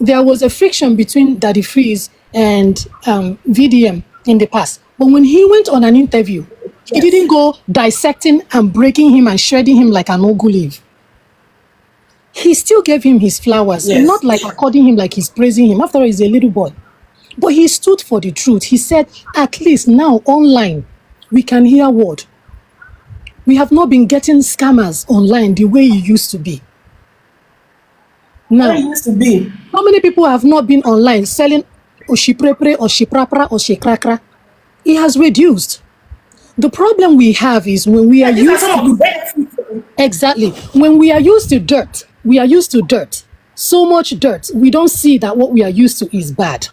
there was a friction between Daddy Freeze and VDM in the past. But when he went on an interview, he didn't go dissecting and breaking him and shredding him like an ogu leaf. He still gave him his flowers, not like according him like he's praising him. After all, he's a little boy. But he stood for the truth. He said, at least now online, we can hear word. We have not been getting scammers online the way it used to be. Now, how many people have not been online selling oshiprepre, oshiprapra, oshikrakra? It has reduced. The problem we have is when we are used to... Exactly. When we are used to dirt, we are used to dirt. So much dirt, we don't see that what we are used to is bad.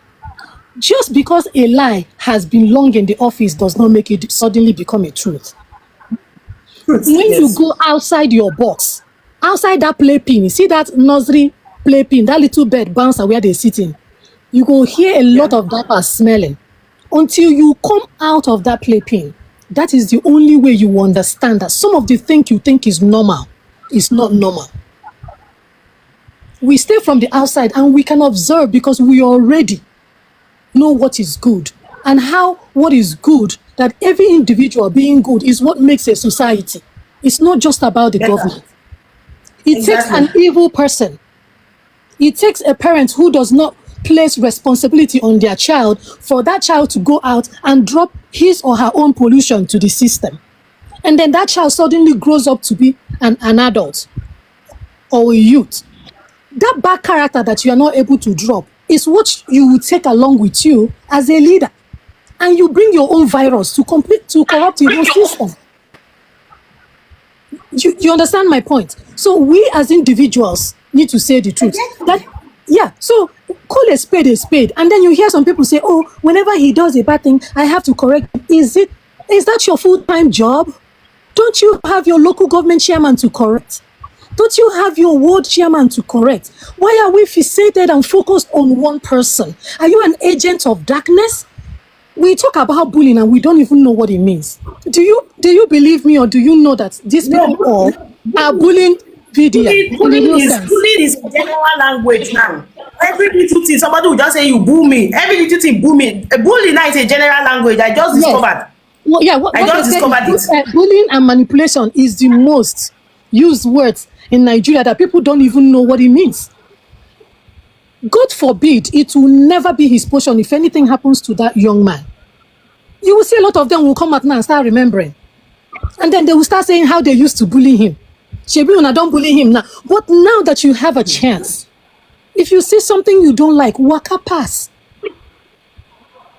Just because a lie has been long in the office does not make it suddenly become a truth. When you go outside your box, outside that playpen, you see that nursery playpen, that little bed bouncer where they're sitting, you go hear a lot of diapers smelling. Until you come out of that playpen, that is the only way you will understand that some of the things you think is normal is not normal. We stay from the outside and we can observe because we already know what is good and how what is good, that every individual being good is what makes a society. It's not just about the government. It takes an evil person. It takes a parent who does not place responsibility on their child for that child to go out and drop his or her own pollution to the system. And then that child suddenly grows up to be an adult or a youth. That bad character that you are not able to drop is what you will take along with you as a leader. And you bring your own virus to corrupt your own system. You understand my point? So we as individuals need to say the truth. So call a spade, and then you hear some people say, oh, whenever he does a bad thing, I have to correct him. Is that your full-time job? Don't you have your local government chairman to correct? Don't you have your ward chairman to correct? Why are we fixated and focused on one person? Are you an agent of darkness? We talk about bullying and we don't even know what it means. Do you believe me, or do you know that these people all are bullying VDM? Bullying is a general language now. Every little thing, somebody will just say you boo me. Every little thing boo me. Bullying now is a general language. I just discovered. Well, I just discovered it. Bullying and manipulation is the most used words in Nigeria that people don't even know what it means. God forbid it will never be his portion if anything happens to that young man. You will see a lot of them will come out now and start remembering. And then they will start saying how they used to bully him. Shebi, don't bully him now. But now that you have a chance, if you see something you don't like, waka pass.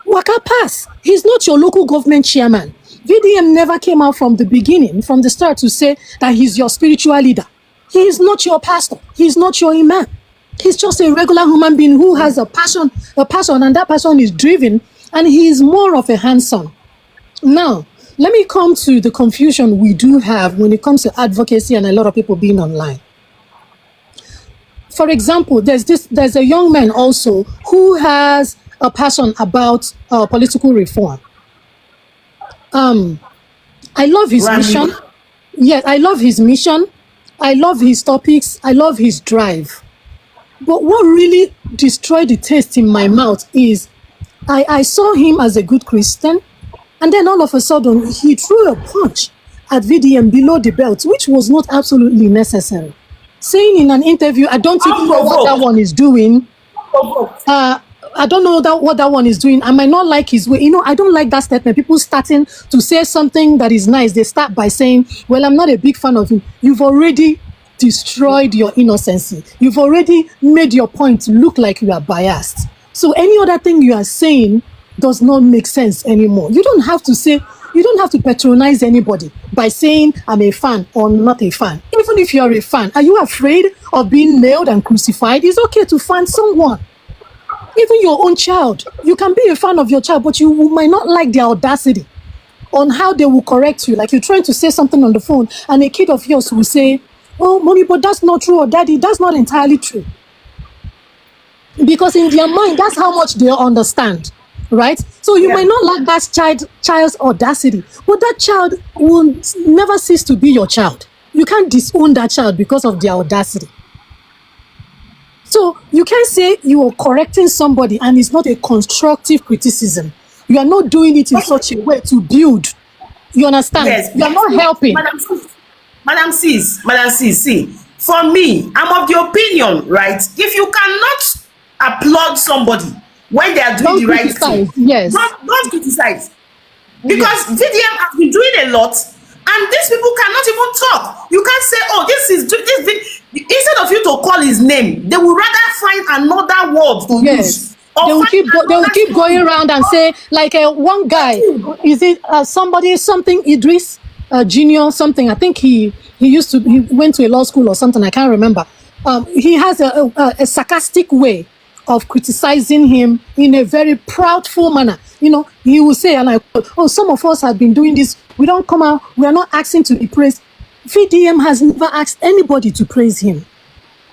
Waka pass. He's not your local government chairman. VDM never came out from the beginning, from the start, to say that he's your spiritual leader. He is not your pastor. He's not your imam. He's just a regular human being who has a passion, and that passion is driven, and he is more of a hands-on. Now, let me come to the confusion we do have when it comes to advocacy and a lot of people being online. For example, there's a young man also who has a passion about political reform. I love his mission. Yes, I love his mission. I love his topics. I love his drive. But what really destroyed the taste in my mouth is I saw him as a good Christian, and then all of a sudden he threw a punch at VDM below the belt, which was not absolutely necessary. Saying in an interview, I don't even know what that one is doing. I don't know what that one is doing. I might not like his way. I don't like that statement. People starting to say something that is nice, they start by saying, well, I'm not a big fan of him. You've already destroyed your innocency. You've already made your point look like you are biased. So any other thing you are saying does not make sense anymore. You don't have to patronize anybody by saying I'm a fan or not a fan. Even if you're a fan, are you afraid of being nailed and crucified? It's okay to fan someone. Even your own child. You can be a fan of your child, but you might not like their audacity on how they will correct you. Like you're trying to say something on the phone and a kid of yours will say, oh, mommy, but that's not true, or daddy, that's not entirely true. Because in their mind, that's how much they understand, right? So you might not like that child's audacity, but that child will never cease to be your child. You can't disown that child because of their audacity. So you can't say you are correcting somebody and it's not a constructive criticism. You are not doing it in such a way to build. You understand? Yes, You are not helping. Madam Sis, see, for me, I'm of the opinion, right? If you cannot applaud somebody when they are doing Don't the right thing, criticize. Yes. don't criticize. Because Yes. VDM has been doing a lot, and these people cannot even talk. You can't say, "Oh, instead of you to call his name, they will rather find another word to use Yes. or find They will another keep going story. around and say, like one guy, is it somebody, something Idris, junior, something. I think he went to a law school or something. I can't remember. He has a sarcastic way of criticizing him in a very proudful manner. You know, he will say, and I quote, "Oh, some of us have been doing this. We don't come out. We are not asking to be praised." VDM has never asked anybody to praise him.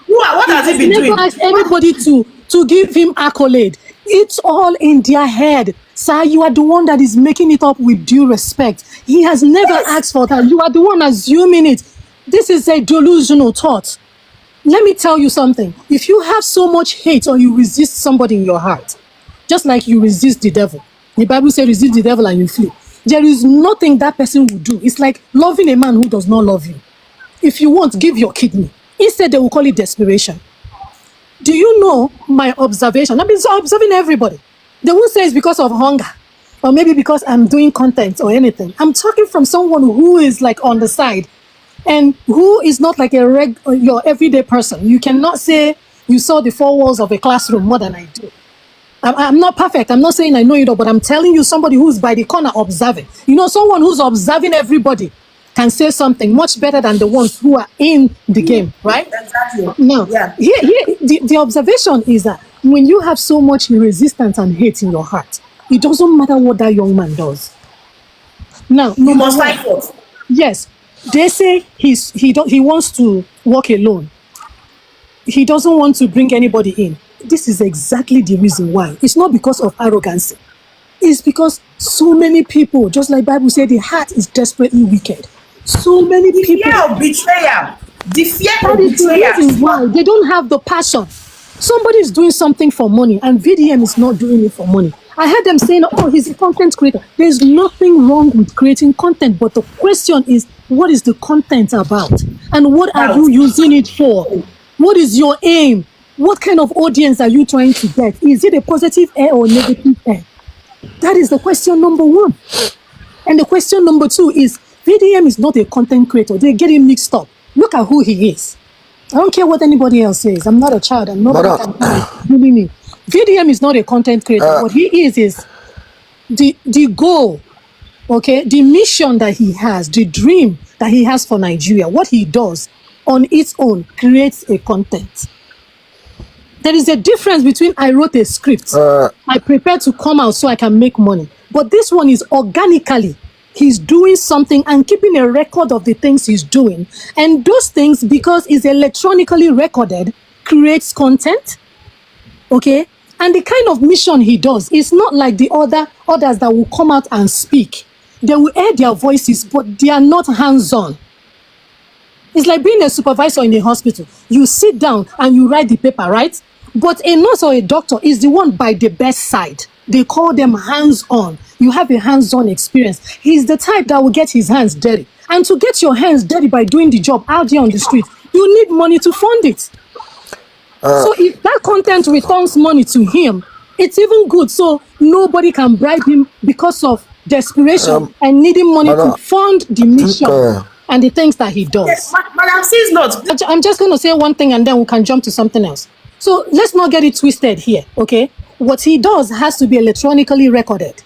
What has he been Never doing? asked anybody to give him accolade. It's all in their head. Sir, you are the one that is making it up with due respect. He has never asked for that. You are the one assuming it. This is a delusional thought. Let me tell you something. If you have so much hate or you resist somebody in your heart, just like you resist the devil, the Bible says resist the devil and you flee. There is nothing that person will do. It's like loving a man who does not love you. If you want, give your kidney. Instead, they will call it desperation. Do you know my observation? I've been observing everybody. They won't say it's because of hunger or maybe because I'm doing content or anything. I'm talking from someone who is like on the side and who is not like your everyday person. You cannot say you saw the four walls of a classroom more than I do. I'm not perfect. I'm not saying I know it all, but I'm telling you somebody who's by the corner observing. You know, someone who's observing everybody can say something much better than the ones who are in the game, right? Exactly. Now, Yeah. the observation is that when you have so much resistance and hate in your heart, it doesn't matter what that young man does. Now, You number must one, fight forth. yes, they say he wants to walk alone. He doesn't want to bring anybody in. This is exactly the reason why. It's not because of arrogance. It's because so many people, just like Bible said, the heart is desperately wicked. So many The people. fear of betrayal. The fear That of is the reason betrayal. why they don't have the passion. Somebody is doing something for money and VDM is not doing it for money. I heard them saying, "Oh, he's a content creator." There's nothing wrong with creating content, but the question is, what is the content about? And what are you using it for? What is your aim? What kind of audience are you trying to get? Is it a positive air or negative air? That is the question number one. And the question number two is, VDM is not a content creator. They're getting mixed up. Look at who he is. I don't care what anybody else says. I'm not a child. I'm not bully me. VDM is not a content creator. What he is the goal, okay, the mission that he has, the dream that he has for Nigeria. What he does on its own creates a content. There is a difference between I wrote a script, I prepared to come out so I can make money. But this one is organically. He's doing something and keeping a record of the things he's doing. And those things, because it's electronically recorded, creates content. Okay? And the kind of mission he does is not like the others that will come out and speak. They will air their voices, but they are not hands-on. It's like being a supervisor in a hospital. You sit down and you write the paper, right? But a nurse or a doctor is the one by the bedside. They call them hands-on. You have a hands-on experience. He's the type that will get his hands dirty. And to get your hands dirty by doing the job out there on the street, you need money to fund it. So if that content returns money to him, it's even good. So nobody can bribe him because of desperation and needing money to fund the mission and the things that he does. Yes, Madam Sis not. I'm just going to say one thing and then we can jump to something else. So let's not get it twisted here, okay? What he does has to be electronically recorded.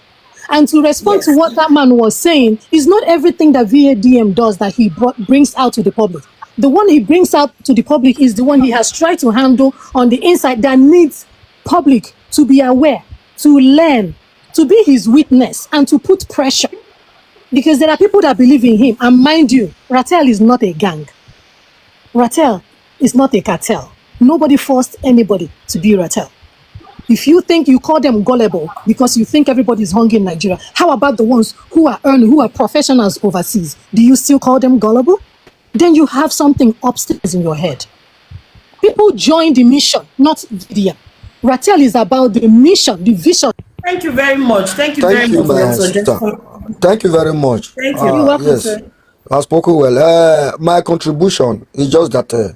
And to respond to what that man was saying, is not everything that VADM does that he brings out to the public. The one he brings out to the public is the one he has tried to handle on the inside that needs public to be aware, to learn, to be his witness, and to put pressure. Because there are people that believe in him. And mind you, Ratel is not a gang. Ratel is not a cartel. Nobody forced anybody to be Ratel. If you think you call them gullible because you think everybody is hungry in Nigeria, how about the ones who are earning, who are professionals overseas? Do you still call them gullible? Then you have something upstairs in your head. People join the mission, not VDM. Ratel is about the mission, the vision. Thank you very much. Thank you very Thank you, much for your my sister. suggestion. Thank you very much. Thank You're you. welcome, Yes, sir. I spoke well. My contribution is just that,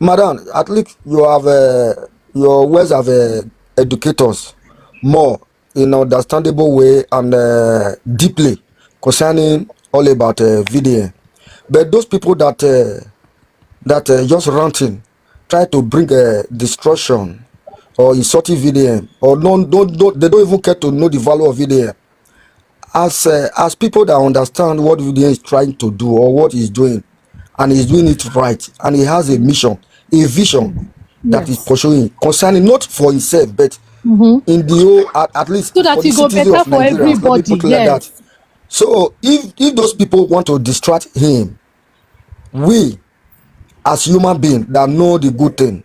madam, at least you have your words have educate us more in understandable way and deeply concerning all about VDN. But those people that just ranting, try to bring destruction or insulting VDM, or they don't even care to know the value of VDM. As people that understand what VDM is trying to do or what he's doing, and he's doing it right, and he has a mission, a vision that is Yes. pursuing concerning not for himself but in the whole, at least So that for the it go citizens better of for Nigeria. Let me everybody. put it like that. Yes. So if those people want to distract him, we as human beings that know the good thing,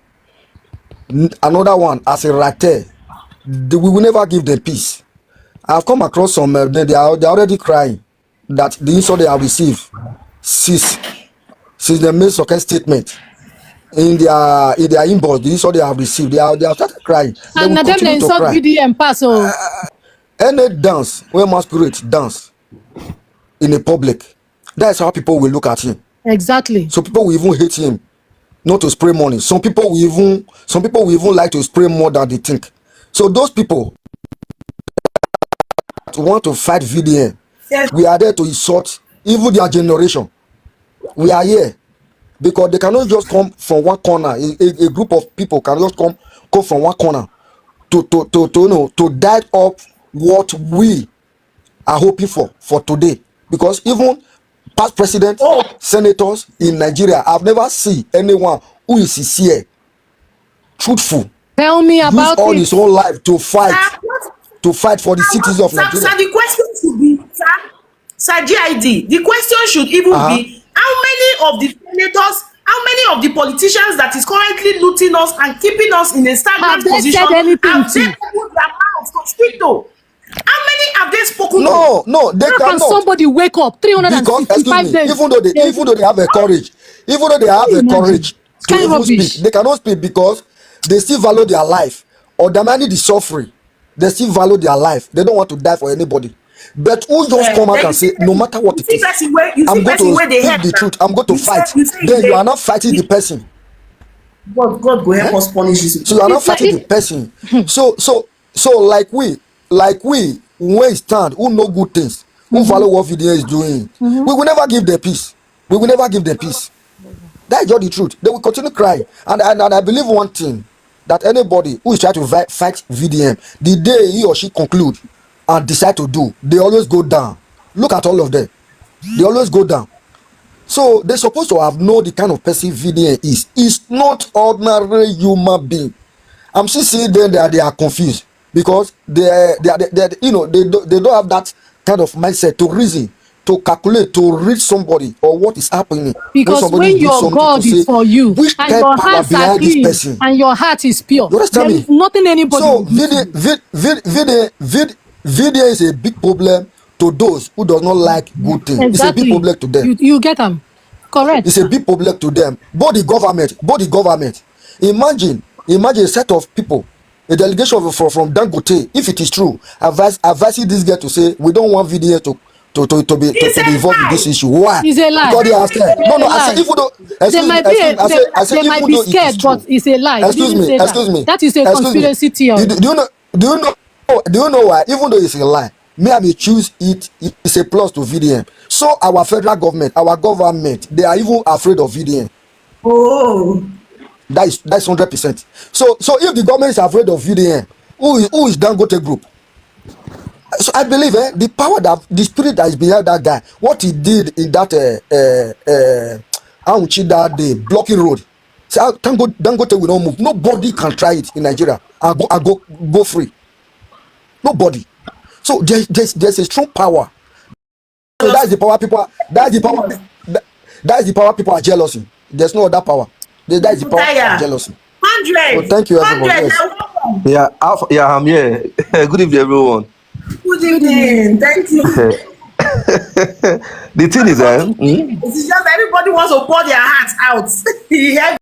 another one as a writer, we will never give them peace. I've come across some, they are already crying that the insult they have received since they made some statement in their inbox, the insult they have received, they have started crying. They And will now them they continue to insult cry. VDM pass. Oh, Any dance where masquerade dance in a public, that's how people will look at him. exactly. So people will even hate him, not to spray money. Some people will even like to spray more than they think. So those people want to fight VDN, Yes. we are there to insult even their generation. We are here because they cannot just come from one corner. A group of people can just come from one corner to dial up what we are hoping for today. Because even past presidents, senators in Nigeria, I've never seen anyone who is sincere, truthful, Tell me use about all it. his whole life to fight for the Sir, citizens of Nigeria. sir, the question should be, sir GID, the question should even be, how many of the senators, how many of the politicians that is currently looting us and keeping us in a Have stagnant they position, said anything have they to? opened their mouths to speak to? How many have they spoken to? No, they How can cannot. somebody wake up Because 365 days? even though they have a courage, even though they have a Imagine. courage It's to kind of even rubbish. speak, they cannot speak because they still value their life, or demanding the suffering. They still value their life. They don't want to die for anybody. But who just come out Then and say, no matter what you it see is, person where I'm going to they speak help the now. truth, I'm going to fight. Then you are not fighting the person. God go help us punish this. So you are not It's like fighting the person. So like we when stand, who know good things, who value what VDA is doing, we will never give them peace. We will never give them peace. That's just the truth. They will continue crying. And I believe one thing, that anybody who is trying to fight VDM, the day he or she conclude and decide to do, they always go down. Look at all of them. They always go down. So they're supposed to have known the kind of person VDM is. It's not ordinary human being. I'm still seeing them that they are confused because they don't have that kind of mindset to reason, to calculate, to read somebody or what is happening when because somebody when is doing your something, to God is say for you which and kind your power hands are behind this clean person. and your heart is pure, You understand there me? is nothing anybody So will do to you. VDA is a big problem to those who does not like good things. It's a big Exactly. problem to them. You get them. Correct. It's a big problem to them. Both the government. Imagine a set of people, a delegation from Dangote, if it is true, advising this guy to say we don't want VDA It's to a be involved in this lie. issue. Why? It's a lie. Because they are scared. It's No, a I said lie. even though They might be excuse me, I said they might even be though it is scared, but true. it's a lie. They Excuse didn't me, say that. That is a excuse me. conspiracy theory. Do you know why? Even though it's a lie, me I may choose it's a plus to VDM. So our federal government, our government, they are even afraid of VDM. Oh, That's 100%. So if the government is afraid of VDM, who is Dangote Group? So I believe the power, that the spirit that is behind that guy, what he did in that that day, blocking road. So Dangote will not move. Nobody can try it in Nigeria. I go free. Nobody. So there's a strong power. So that's the power people. That's the power people are jealousy. There's no other power. That is the power of Tire. jealousy. So 100. thank you, everybody. 100. Yes. You're welcome. Yeah, I'm here. Good evening, everyone. Good evening. Thank you. The thing is, It's just everybody wants to pour their hearts out.